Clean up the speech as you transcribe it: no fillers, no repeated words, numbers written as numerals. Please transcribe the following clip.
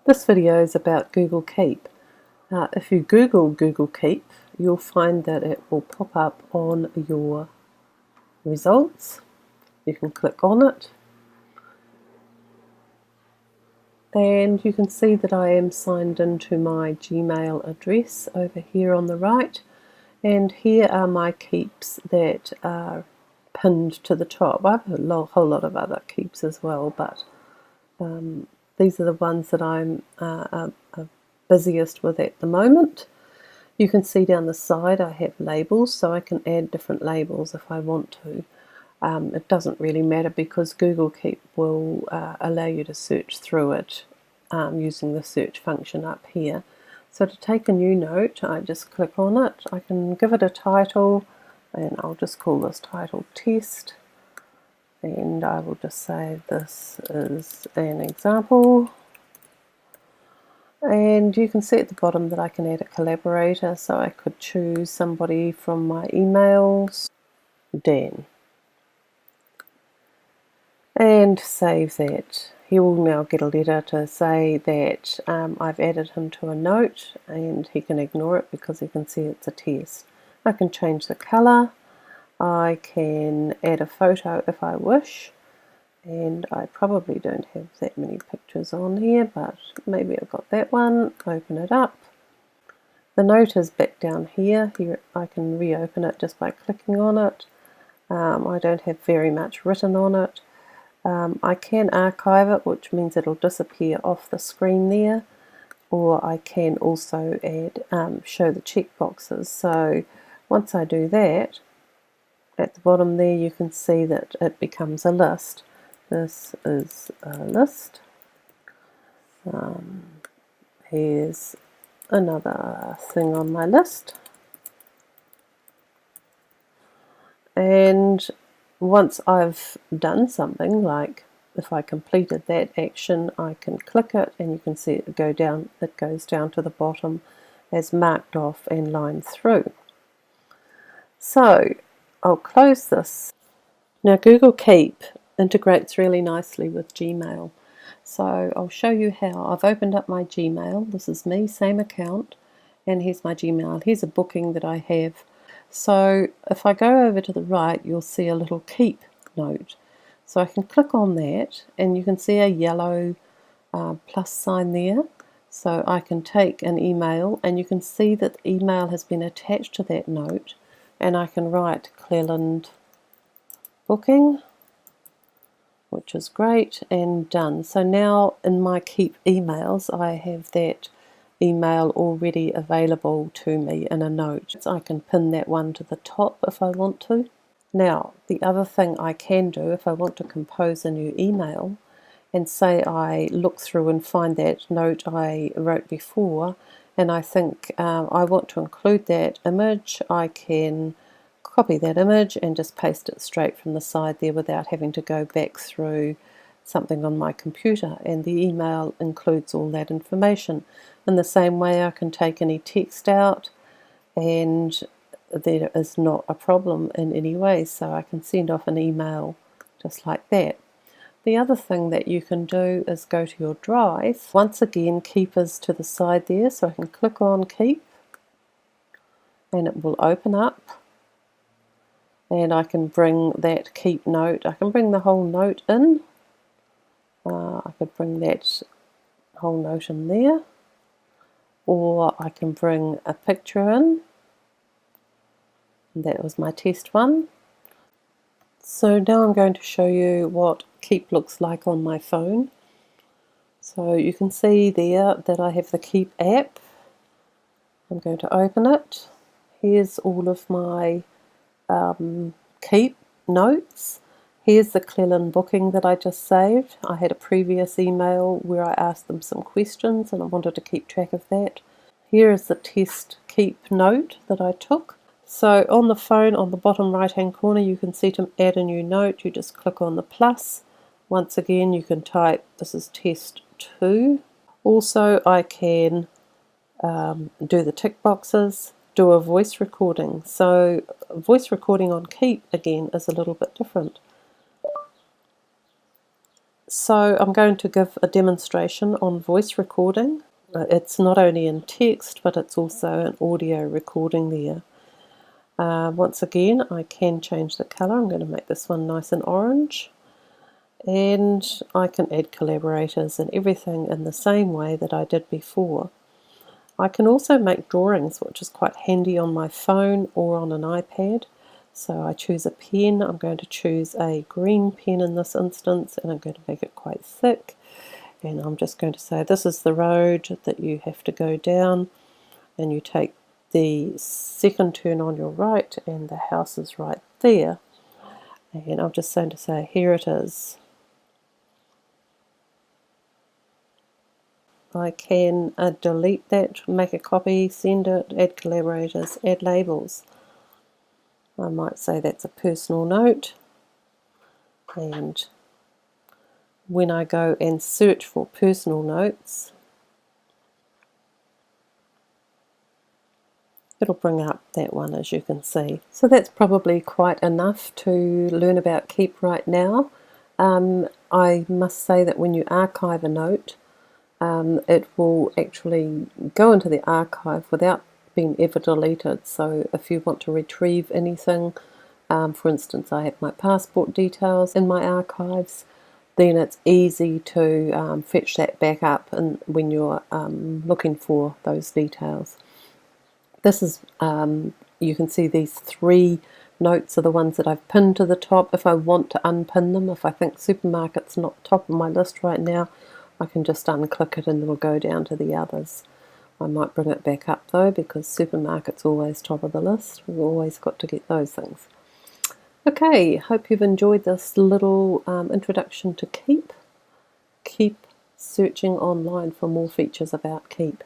This video is about Google Keep. If you Google Google Keep, you'll find that it will pop up on your results. You can click on it and you can see that I am signed into my Gmail address over here on the right, and here are my keeps that are pinned to the top. I have a whole lot of other keeps as well, but these are the ones that I'm busiest with at the moment. You can see down the side I have labels, so I can add different labels if I want to. It doesn't really matter because Google Keep will allow you to search through it using the search function up here. So to take a new note, I just click on it. I can give it a title, and I'll just call this title Test, and I will just say this is an example. And you can see at the bottom that I can add a collaborator, so I could choose somebody from my emails, Dan, and save that. He will now get a letter to say that I've added him to a note, and he can ignore it because he can see it's a test. I can change the colour, I can add a photo if I wish, and I probably don't have that many pictures on here, but maybe I've got that one. Open it up. The note is back down here. I can reopen it just by clicking on it. I don't have very much written on it. I can archive it, which means it'll disappear off the screen there, or I can also add show the checkboxes. So once I do that, at the bottom there you can see that it becomes a list. This is a list. Here's another thing on my list. And once I've done something, like if I completed that action, I can click it and you can see it go down. It goes down to the bottom as marked off and lined through. So I'll close this. Now Google Keep integrates really nicely with Gmail. So I'll show you how. I've opened up my Gmail. This is me, same account, and here's my Gmail. Here's a booking that I have. So if I go over to the right, you'll see a little keep note. So I can click on that and you can see a yellow plus sign there. So I can take an email and you can see that the email has been attached to that note, and I can write Cleland booking, which is great, and done. So now in my keep emails I have that email already available to me in a note. So I can pin that one to the top if I want to. Now the other thing I can do if I want to compose a new email, and say I look through and find that note I wrote before and I think I want to include that image, I can copy that image and just paste it straight from the side there without having to go back through something on my computer, and the email includes all that information. In the same way I can take any text out and there is not a problem in any way, so I can send off an email just like that. The other thing that you can do is go to your drive. Once again, keep is to the side there, so I can click on keep and it will open up. And I can bring that keep note, I can bring the whole note in. I could bring that whole note in there, or I can bring a picture in. And that was my test one. So now I'm going to show you what Keep looks like on my phone. So you can see there that I have the Keep app. I'm going to open it. Here's all of my Keep notes. Here's the Cleland booking that I just saved. I had a previous email where I asked them some questions and I wanted to keep track of that. Here is the test Keep note that I took. So on the phone, on the bottom right hand corner, you can see to add a new note, you just click on the plus. Once again you can type, this is test 2. Also I can do the tick boxes, do a voice recording. So voice recording on Keep again is a little bit different. So I'm going to give a demonstration on voice recording. It's not only in text, but it's also an audio recording there. Once again, I can change the colour. I'm going to make this one nice and orange. And I can add collaborators and everything in the same way that I did before. I can also make drawings, which is quite handy on my phone or on an iPad. So I choose a pen. I'm going to choose a green pen in this instance, and I'm going to make it quite thick. And I'm just going to say this is the road that you have to go down, and you take the second turn on your right, and the house is right there. And I'm just going to say here it is. I can delete that, make a copy, send it, add collaborators, add labels. I might say that's a personal note, and when I go and search for personal notes, it'll bring up that one, as you can see. So that's probably quite enough to learn about Keep right now. I must say that when you archive a note, it will actually go into the archive without being ever deleted. So if you want to retrieve anything, for instance, I have my passport details in my archives, then it's easy to fetch that back up and when you're looking for those details. This is, you can see these 3 notes are the ones that I've pinned to the top. If I want to unpin them, if I think supermarket's not top of my list right now, I can just unclick it and it'll go down to the others. I might bring it back up though, because supermarket's always top of the list. We've always got to get those things. Okay, hope you've enjoyed this little introduction to Keep. Keep searching online for more features about Keep.